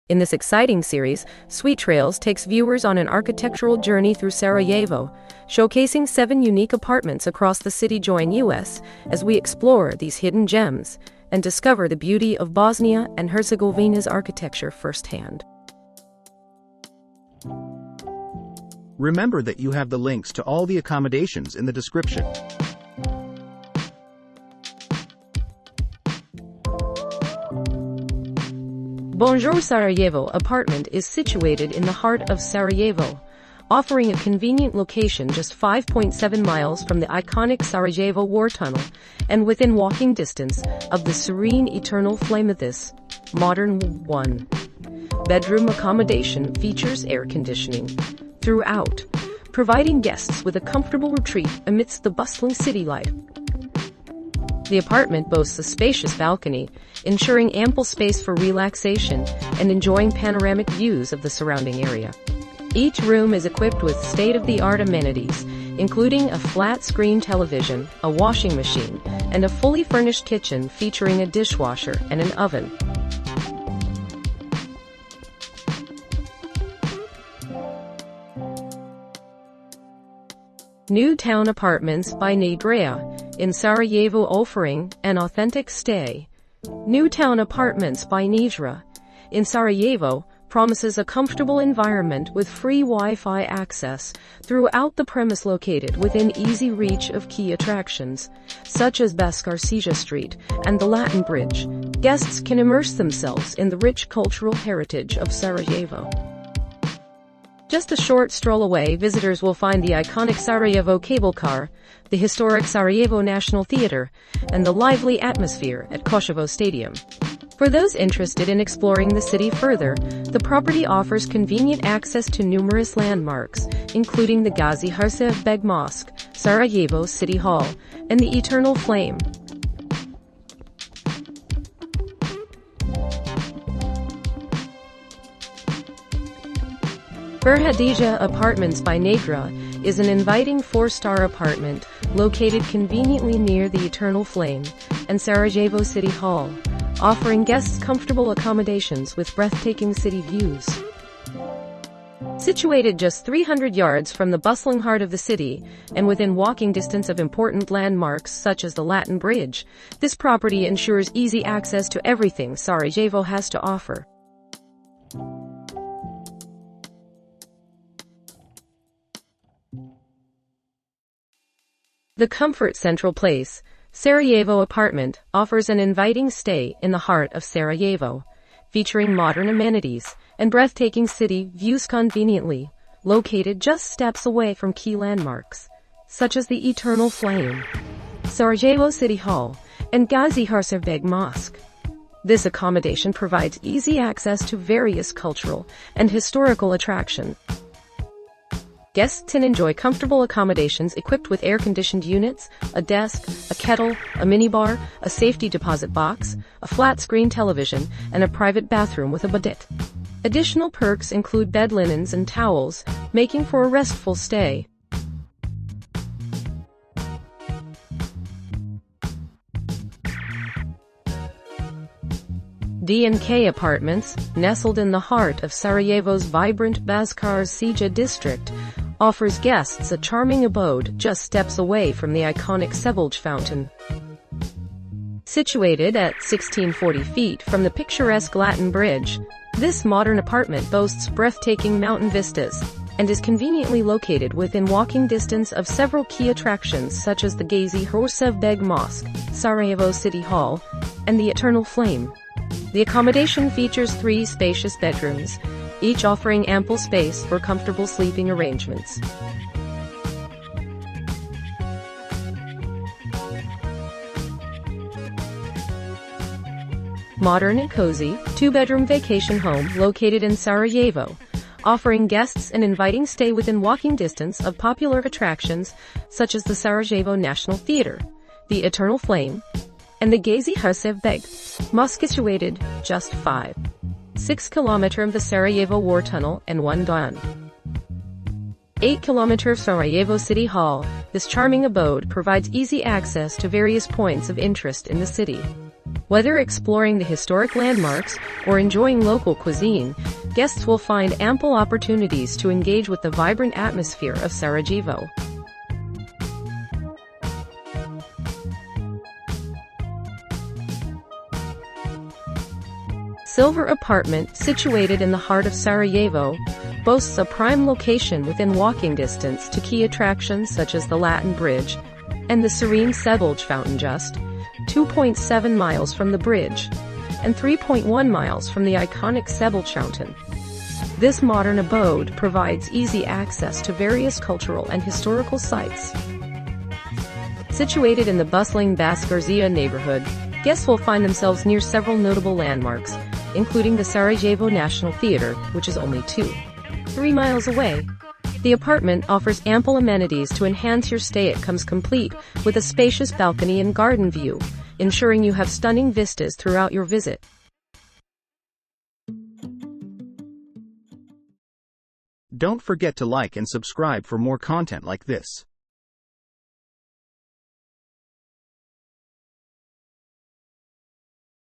In this exciting series, SuiteTrails takes viewers on an architectural journey through Sarajevo, showcasing 7 unique apartments across the city. Join us as we explore these hidden gems and discover the beauty of Bosnia and Herzegovina's architecture firsthand. Remember that you have the links to all the accommodations in the description. Bonjour Sarajevo apartment is situated in the heart of Sarajevo, offering a convenient location just 5.7 miles from the iconic Sarajevo War Tunnel and within walking distance of the serene Eternal Flame. This modern one-bedroom accommodation features air conditioning throughout, providing guests with a comfortable retreat amidst the bustling city life. The apartment boasts a spacious balcony, ensuring ample space for relaxation and enjoying panoramic views of the surrounding area. Each room is equipped with state-of-the-art amenities, including a flat-screen television, a washing machine, and a fully furnished kitchen featuring a dishwasher and an oven. New Town Apartments by Vrana in Sarajevo, offering an authentic stay. New Town Apartments by Vrana in Sarajevo promises a comfortable environment with free Wi-Fi access throughout the premise, located within easy reach of key attractions, such as Spacious Street and the Latin Bridge. Guests can immerse themselves in the rich cultural heritage of Sarajevo. Just a short stroll away, visitors will find the iconic Sarajevo cable car, the historic Sarajevo National Theatre, and the lively atmosphere at Koševo Stadium. For those interested in exploring the city further, the property offers convenient access to numerous landmarks, including the Gazi Harsev Beg Mosque, Sarajevo City Hall, and the Eternal Flame. Vrana Apartments by Vrana is an inviting 4-star apartment located conveniently near the Eternal Flame and Sarajevo City Hall, offering guests comfortable accommodations with breathtaking city views. Situated just 300 yards from the bustling heart of the city and within walking distance of important landmarks such as the Latin Bridge, this property ensures easy access to everything Sarajevo has to offer. The Comfort Central Place, Sarajevo apartment, offers an inviting stay in the heart of Sarajevo, featuring modern amenities and breathtaking city views, conveniently located just steps away from key landmarks, such as the Eternal Flame, Sarajevo City Hall, and Gazi Harsev Beg Mosque. This accommodation provides easy access to various cultural and historical attractions. Guests can enjoy comfortable accommodations equipped with air-conditioned units, a desk, a kettle, a minibar, a safety deposit box, a flat-screen television, and a private bathroom with a bidet. Additional perks include bed linens and towels, making for a restful stay. D&K Apartments, nestled in the heart of Sarajevo's vibrant Bazkar Sija district, offers guests a charming abode just steps away from the iconic Sevilj fountain. Situated at 1640 feet from the picturesque Latin Bridge, this modern apartment boasts breathtaking mountain vistas and is conveniently located within walking distance of several key attractions such as the Gazi Harsev Beg Mosque, Sarajevo City Hall, and the Eternal Flame. The accommodation features 3 spacious bedrooms, each offering ample space for comfortable sleeping arrangements. Modern and cozy, 2-bedroom vacation home located in Sarajevo, offering guests an inviting stay within walking distance of popular attractions such as the Sarajevo National Theatre, the Eternal Flame, and the Gazi Harsev Beg Mosque, situated just 6 kilometers from the Sarajevo War Tunnel and 1.8 kilometers Sarajevo City Hall. This charming abode provides easy access to various points of interest in the city. Whether exploring the historic landmarks or enjoying local cuisine, guests will find ample opportunities to engage with the vibrant atmosphere of Sarajevo. Silver Apartment, situated in the heart of Sarajevo, boasts a prime location within walking distance to key attractions such as the Latin Bridge and the serene Sebelj Fountain, just 2.7 miles from the bridge and 3.1 miles from the iconic Sebelj Fountain. This modern abode provides easy access to various cultural and historical sites. Situated in the bustling Baskarzia neighborhood, guests will find themselves near several notable landmarks, including the Sarajevo National Theatre, which is only 2.3 miles away. The apartment offers ample amenities to enhance your stay. It comes complete with a spacious balcony and garden view, ensuring you have stunning vistas throughout your visit. Don't forget to like and subscribe for more content like this.